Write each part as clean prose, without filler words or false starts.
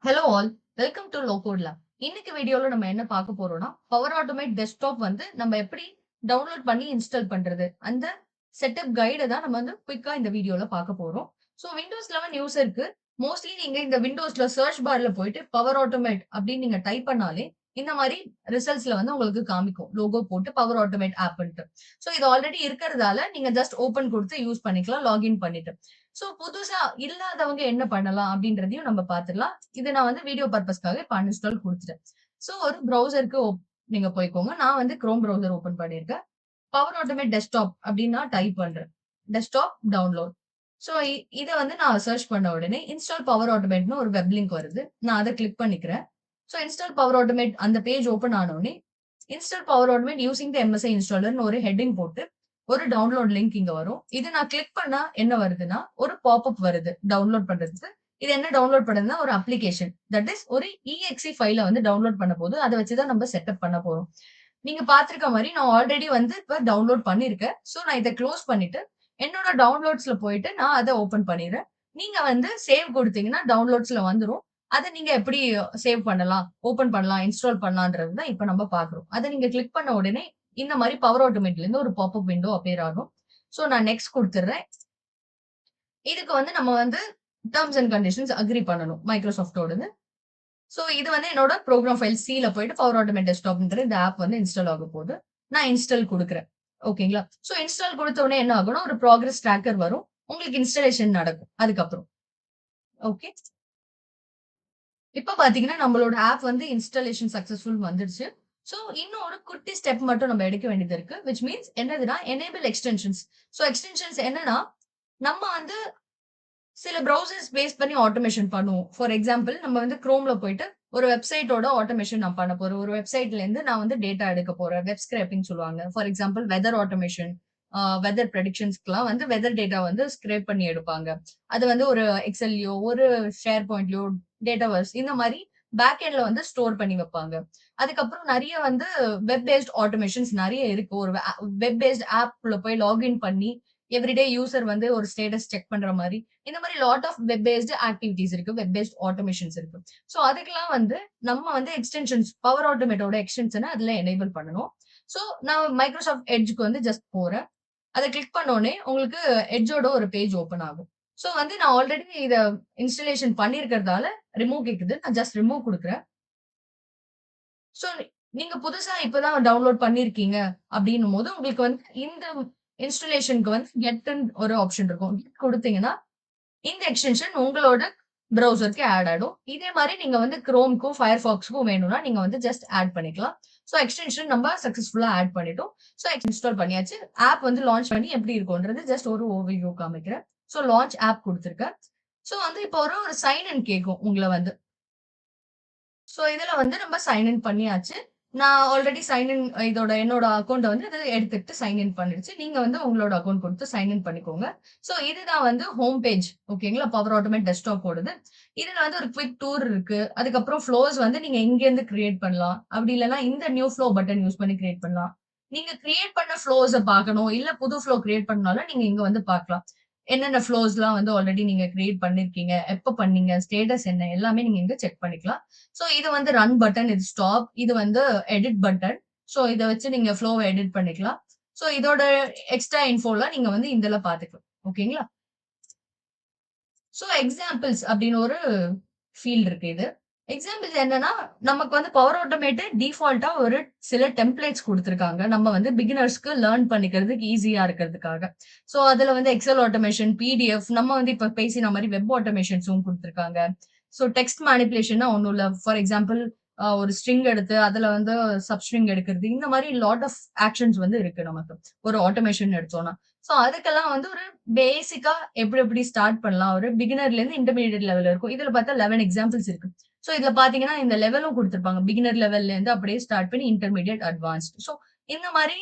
Hello all, welcome to low code lab. இன்னைக்கு வீடியோல நம்ம என்ன பார்க்க போறோம்னா, பவர் ஆட்டோமேட் டெஸ்க்டாப் வந்து நம்ம எப்படி டவுன்லோட் பண்ணி இன்ஸ்டால் பண்றது, அந்த செட்டப் கைட தான் நம்ம வந்து குயிக்கா இந்த வீடியோல பார்க்க போறோம். ஸோ விண்டோஸ் 11 யூசருக்கு மோஸ்ட்லி நீங்க இந்த விண்டோஸ்ல சர்ச் பார்ல போயிட்டு பவர் ஆட்டோமேட் அப்படின்னு நீங்க டைப் பண்ணாலே இந்த மாதிரி ரிசல்ட்ஸ்ல வந்து உங்களுக்கு காமிக்கும். லோகோ போட்டு பவர் ஆட்டோமேட் ஆப்ன்ட்டு. ஸோ இது ஆல்ரெடி இருக்கிறதால நீங்க ஜஸ்ட் ஓப்பன் கொடுத்து யூஸ் பண்ணிக்கலாம் லாகின் பண்ணிட்டு. சோ புதுசா இல்லாதவங்க என்ன பண்ணலாம் அப்படின்றதையும் நம்ம பார்த்துடலாம். இது நான் வந்து வீடியோ பர்பஸ்க்காக இப்ப அன்இன்ஸ்டால் குடுத்துட்டேன். சோ ஒரு ப்ரௌசருக்கு நீங்க போய்க்கோங்க. நான் வந்து குரோம் ப்ரௌசர் ஓப்பன் பண்ணியிருக்கேன். பவர் ஆட்டோமேட் டெஸ்க்டாப் அப்படின்னு நான் டைப் பண்றேன். Desktop download. சோ இத வந்து நான் சர்ச் பண்ண உடனே இன்ஸ்டால் பவர் ஆட்டோமேட்னு ஒரு வெப் லிங்க் வருது. நான் அத கிளிக் பண்ணிக்கிறேன். சோ இன்ஸ்டால் பவர் ஆட்டோமேட் அந்த பேஜ் ஓப்பன் ஆன உடனே install power automate using the MSI இன்ஸ்டாலர்னு ஒரு ஹெட்டிங் போட்டு ஒரு டவுன்லோட் லிங்க் இங்க வரும். இது நான் கிளிக் பண்ணா என்ன வருதுன்னா, ஒரு பாப்அப் வருது டவுன்லோட் பண்றதுக்கு. இது என்ன டவுன்லோட் பண்ணுதுன்னா, ஒரு அப்ளிகேஷன். தட் இஸ் ஒரு EXE ஃபைல வந்து டவுன்லோட் பண்ண போது, அத வச்சு தான் நம்ம செட்டப் பண்ண போறோம். நீங்க பார்த்திருக்க மாரி நான் ஆல்ரெடி வந்து இப்ப டவுன்லோட் பண்ணியிருக்கேன். சோ நான் இத குளோஸ் பண்ணிட்டு, என்னோட டவுன்லோட்ஸ்ல போயிட்டு நான் அத ஓப்பன் பண்ணிடுறேன். நீங்க வந்து சேவ் குடுத்தீங்கன்னா டவுன்லோட்ஸ்ல வந்துரும். அத நீங்க எப்படி சேவ் பண்ணலாம், ஓப்பன் பண்ணலாம், இன்ஸ்டால் பண்ணலான்றது தான் இப்ப நம்ம பார்க்கிறோம். அத நீங்க கிளிக் பண்ண உடனே இந்த மாரி பவர் ஆட்டோமேட்ல இருந்து ஒரு பாப்அப் விண்டோ அப்பியர் ஆகும். சோ நான் நெக்ஸ்ட் குடுத்துடுறேன். இதுக்கு வந்து நம்ம வந்து டெர்ம்ஸ் அண்ட் கண்டிஷன்ஸ் அக்ரி பண்ணணும். மைக்ரோசாஃப்ட்டோடது. சோ இது வந்து என்னோட புரோகிராம் ஃபைல் சில போயிட்டு பவர் ஆட்டோமேட் டெஸ்க்டாப்ன்ற இந்த ஆப் வந்து இன்ஸ்டால் ஆக போகுது. நான் இன்ஸ்டால் குடுக்குறேன். ஓகேங்களா? சோ இன்ஸ்டால் குடுத்த உடனே என்ன ஆகும்னா, ஒரு ப்ராகிரஸ் ட்ராக்கர் வரும். உங்களுக்கு இன்ஸ்டாலேஷன் நடக்கும். அதுக்கப்புறம். ஓகே. இப்ப பாத்தீங்கன்னா, நம்மளோட ஆப் வந்து இன்ஸ்டாலேஷன் சக்சஸ்ஃபுல் வந்துருச்சு. சோ, இன்னும் ஒரு குட்டி ஸ்டெப் மட்டும் நம்ம எடுக்க வேண்டியது இருக்கு. விச் மீன்ஸ் என்னதுன்னா, எனேபிள் எக்ஸ்டென்ஷன்ஸ். சோ, எக்ஸ்டென்ஷன்ஸ் என்னன்னா, நம்ம வந்து சில ப்ரௌசர்ஸ் பேஸ் பண்ணி ஆட்டோமேஷன் பண்ணுவோம். ஃபார் எக்ஸாம்பிள் நம்ம வந்து Chromeல போயிட்டு ஒரு வெப்சைட்டோட ஆட்டோமேஷன் நான் பண்ண போறேன். ஒரு வெப்சைட்ல இருந்து நான் வந்து டேட்டா எடுக்க போறேன். வெப் ஸ்கிரேப்பிங் சொல்லுவாங்க. For example weather automation, weather ப்ரெடிக்ஷன்ஸ்க்குலாம் வந்து வெதர் டேட்டா வந்து ஸ்கிரேப் பண்ணி எடுப்பாங்க. அது வந்து ஒரு எக்ஸெல்லையோ, ஒரு ஷேர் பாயிண்ட்லயோ, டேட்டாவர்ஸ் இந்த மாரி பேக் எண்ட்ல வந்து ஸ்டோர் பண்ணி வைப்பாங்க. அதுக்கப்புறம் நெறைய வந்து வெப் பேஸ்ட் ஆட்டோமேஷன்ஸ் நெறைய இருக்கு. ஒரு வெப் பேஸ்ட் ஆப் குள்ள போய் லாகின் பண்ணி எவ்ரிடே யூசர் வந்து ஒரு ஸ்டேட்டஸ் செக் பண்ற மாரி இந்த மாரி lot of web based activities இருக்கு. வெப் பேஸ்ட் ஆட்டோமேஷன்ஸ் இருக்கு. சோ அதுக்கெல்லாம் வந்து நம்ம வந்து எக்ஸ்டென்ஷன்ஸ் பவர் ஆட்டோமேட்டோட எக்ஸ்டென்ஷன அதுல எனேபிள் பண்ணணும். சோ நான் மைக்ரோசாஃப்ட் எட்ஜ்க்கு வந்து ஜஸ்ட் போறேன். அத கிளிக் பண்ண உடனே உங்களுக்கு எட்ஜோட ஒரு பேஜ் ஓப்பன் ஆகும். சோ வந்து நான் ஆல்ரெடி இத இன்ஸ்டாலேஷன் பண்ணியிருக்கிறதால ரிமூவ் கேக்குது. நான் ஜஸ்ட் ரிமூவ் குடுக்குறேன். சோ நீங்க புதுசா இப்ப தான் டவுன்லோட் பண்ணியிருக்கீங்க அப்டின்னும்போது உங்களுக்கு வந்து இந்த இன்ஸ்டாலேஷன்க்கு வந்து கெட்ன்னு ஒரு ஆப்ஷன் இருக்கும். கெட் குடுத்தீங்கன்னா இந்த எக்ஸ்டென்ஷன் உங்களோட ப்ரௌசர்க்கு ஆட் ஆயிடும். இதே மாரி நீங்க வந்து Chromeக்கும், Firefoxக்கும் வேணும்னா, நீங்க வந்து ஜஸ்ட் ஆட் பண்ணிக்கலாம். சோ எக்ஸ்டென்ஷன் நம்ம சக்சஸ்ஃபுல்லா ஆட் பண்ணிட்டோம். சோ இன்ஸ்டால் பண்ணியாச்சு. ஆப் வந்து லான்ச் பண்ணி எப்படி இருக்கும்ன்றது ஜஸ்ட் ஒரு ஓவர்வியூ காமிக்கிறேன். சோ லான்ச் ஆப் குடுத்திருக்கேன். சோ வந்து இப்போ ஒரு சைன் இன் கேட்கும் உங்கள வந்து. சோ இதுல வந்து நம்ம சைன் இன் பண்ணியாச்சு. நான் ஆல்ரெடி சைன் இன் என்னோட அக்கவுண்ட்ட வந்து இது எடுத்துட்டு சைன் இன் பண்ணிடுச்சு. நீங்க வந்து உங்களோட அக்கவுண்ட் குடுத்து சைன் இன் பண்ணிக்கோங்க. சோ இதுதான் வந்து ஹோம் பேஜ். ஓகேங்களா? பவர் ஆட்டோமேட் டெஸ்க்டாப் ஓடது. இதுல வந்து ஒரு குவிக் டூர் இருக்கு. அதுக்கப்புறம் ஃப்ளோஸ் வந்து நீங்க இங்கேருந்து கிரியேட் பண்ணலாம். அப்படி இல்லன்னா இந்த நியூ ஃப்ளோ பட்டன் யூஸ் பண்ணி கிரியேட் பண்ணலாம். நீங்க கிரியேட் பண்ண ஃப்ளோஸ பார்க்கணும். இல்ல புது ஃப்ளோ கிரியேட் பண்ணாலும் நீங்க இங்க வந்து பார்க்கலாம். என்னென்ன ஃப்ளோஸ்லாம் வந்து ஆல்ரெடி நீங்க கிரியேட் பண்ணியிருக்கீங்க, எப்ப பண்ணீங்க, ஸ்டேட்டஸ் என்ன எல்லாமே நீங்க இங்க செக் பண்ணிக்கலாம். சோ இது வந்து ரன் பட்டன், இது ஸ்டாப், இது வந்து எடிட் பட்டன். சோ இத வச்சு நீங்க ஃப்ளோவ எடிட் பண்ணிக்கலாம். சோ இதோட எக்ஸ்ட்ரா இன்ஃபோலாம் நீங்க வந்து இதுல பார்த்துக்கலாம். ஓகேங்களா? சோ எக்ஸாம்பிள்ஸ் அப்படின்னு ஒரு ஃபீல்ட் இருக்கு இது. எக்ஸாம்பிள்ஸ் என்னன்னா, நமக்கு வந்து பவர் ஆட்டோமேட் டிஃபால்ட்டா ஒரு சில டெம்ப்ளேட்ஸ் குடுத்திருக்காங்க. நம்ம வந்து பிகினர்ஸ்க்கு லேர்ன் பண்ணிக்கிறதுக்கு ஈஸியா இருக்கிறதுக்காக. சோ அதுல வந்து எக்ஸெல் ஆட்டோமேஷன், பிடிஎஃப் நம்ம வந்து இப்ப பேசின மாரி வெப் ஆட்டோமேஷன்ஸும் குடுத்திருக்காங்க. சோ டெக்ஸ்ட் மேனிபுலேஷன்னா ஒண்ணும் இல்ல. ஃபார் எக்ஸாம்பிள் ஒரு ஸ்ட்ரிங் எடுத்து அதுல வந்து சப்ஸ்ட்ரிங் எடுக்கிறது. இந்த மாரி லாட் ஆஃப் ஆக்ஷன்ஸ் வந்து இருக்கு நமக்கு. ஒரு ஆட்டோமேஷன் எடுத்தோம்னா. சோ அதுக்கெல்லாம் வந்து ஒரு பேசிக்கா எப்படி எப்படி ஸ்டார்ட் பண்ணலாம். ஒரு பிகினர்ல இருந்து இன்டர்மீடியேட் லெவல் இருக்கும். இதுல பார்த்தா 11 எக்ஸாம்பிள்ஸ் இருக்கு. சோ இதுல பார்த்தீங்கன்னா, இந்த லெவலும் குடுத்திருப்பாங்க. பிகினர் லெவல்ல இருந்து அப்படியே ஸ்டார்ட் பண்ணி இன்டர்மீடியேட், அட்வான்ஸ்ட். சோ இந்த மாரி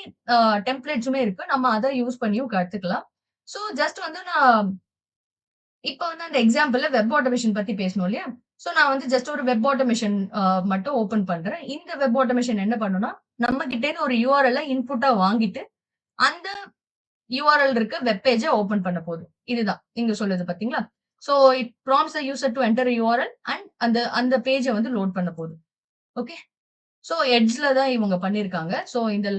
டெம்ப்ளேட்ஸுமே இருக்கு. நம்ம அத யூஸ் பண்ணியும் கத்துக்கலாம். சோ ஜஸ்ட் வந்து நான் இப்ப வந்து அந்த எக்ஸாம்பிள்ல வெப் ஆட்டோமேஷன் பத்தி பேசணும் இல்லையா? சோ நான் வந்து ஜஸ்ட் ஒரு வெப் ஆட்டோமேஷன் மட்டும் ஓப்பன் பண்றேன். இந்த வெப் ஆட்டோமேஷன் என்ன பண்ணும்னா, நம்ம கிட்ட இருந்து ஒரு யுஆர்எல்ல இன்புட்டா வாங்கிட்டு, அந்த யுஆர்எல் இருக்க வெப் பேஜ ஓப்பன் பண்ண போது. இதுதான் இங்க சொல்லுது பார்த்தீங்களா? So it prompts the user to enter URL and அந்த பேஜ வந்து லோட் பண்ண போகுது. ஓகே. ஸோ எட்ஜ்ல தான் இவங்க பண்ணியிருக்காங்க. ஸோ இந்த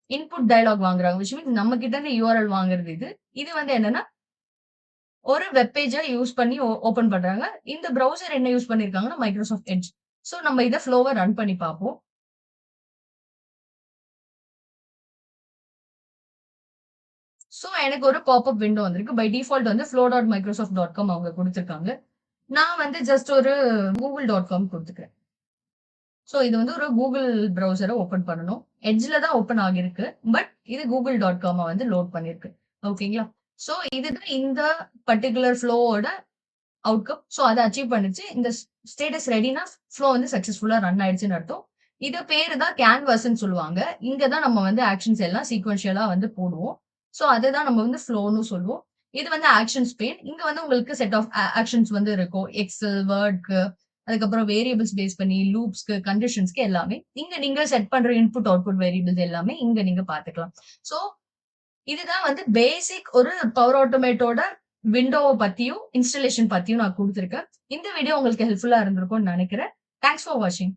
இன்புட் டயலாக் வாங்குறாங்க. விச் மீன்ஸ் நம்ம கிட்ட இருந்து யூஆர்எல் வாங்குறது இது. இது வந்து என்னன்னா, ஒரு வெப் பேஜ யூஸ் பண்ணி ஓப்பன் பண்றாங்க. இந்த ப்ரௌசர் என்ன யூஸ் பண்ணியிருக்காங்கன்னா, மைக்ரோசாஃப்ட் எட்ஜ். ஸோ நம்ம இத ஃப்ளோவ ரன் பண்ணி பார்ப்போம். ஸோ எனக்கு ஒரு பாப்அப் விண்டோ வந்திருக்கு. பை டிஃபால்ட் வந்து flow.microsoft.com அவங்க குடுத்துருக்காங்க. நான் வந்து ஜஸ்ட் ஒரு google.com குடுத்துக்கிறேன். ஸோ இது வந்து ஒரு கூகுள் ப்ரௌசர ஓப்பன் பண்ணணும். எட்ஜ்ல தான் ஓப்பன் ஆகிருக்கு. பட் இது google.com வந்து லோட் பண்ணிருக்கு. ஓகேங்களா? ஸோ இதுதான் இந்த பர்ட்டிகுலர் ஃப்ளோவோட அவுட்கம். ஸோ அத அச்சீவ் பண்ணுச்சு. இந்த ஸ்டேட்டஸ் ரெடினா ஃப்ளோ வந்து சக்சஸ்ஃபுல்லா ரன் ஆயிடுச்சுன்னு அர்த்தம். இது பேரு தான் கேன்வாஸ்ன்னு சொல்லுவாங்க. இங்க தான் நம்ம வந்து ஆக்ஷன்ஸ் எல்லாம் சீக்வென்ஷியலா வந்து போடுவோம். ஸோ அதுதான் நம்ம வந்து ஃப்ளோன்னு சொல்லுவோம். இது வந்து ஆக்ஷன்ஸ் பேன். இங்க வந்து உங்களுக்கு செட் ஆஃப் ஆக்ஷன்ஸ் வந்து இருக்கும். எக்ஸல், வேர்ட்க்கு, அதுக்கப்புறம் வேரியபிள்ஸ் பேஸ் பண்ணி லூப்ஸ்க்கு, கண்டிஷன்ஸ்க்கு எல்லாமே. இங்க நீங்க செட் பண்ற இன்புட், அவுட்புட் வேரியபிள்ஸ் எல்லாமே இங்க நீங்க பார்த்துக்கலாம். ஸோ இதுதான் வந்து பேசிக் ஒரு பவர் ஆட்டோமேட்டோட விண்டோவ பத்தியும், இன்ஸ்டாலேஷன் பத்தியும் நான் குடுத்துருக்கேன். இந்த வீடியோ உங்களுக்கு ஹெல்ப்ஃபுல்லா இருந்திருக்கும்னு நெனைக்கிறேன். தேங்க்ஸ் ஃபார் வாட்சிங்.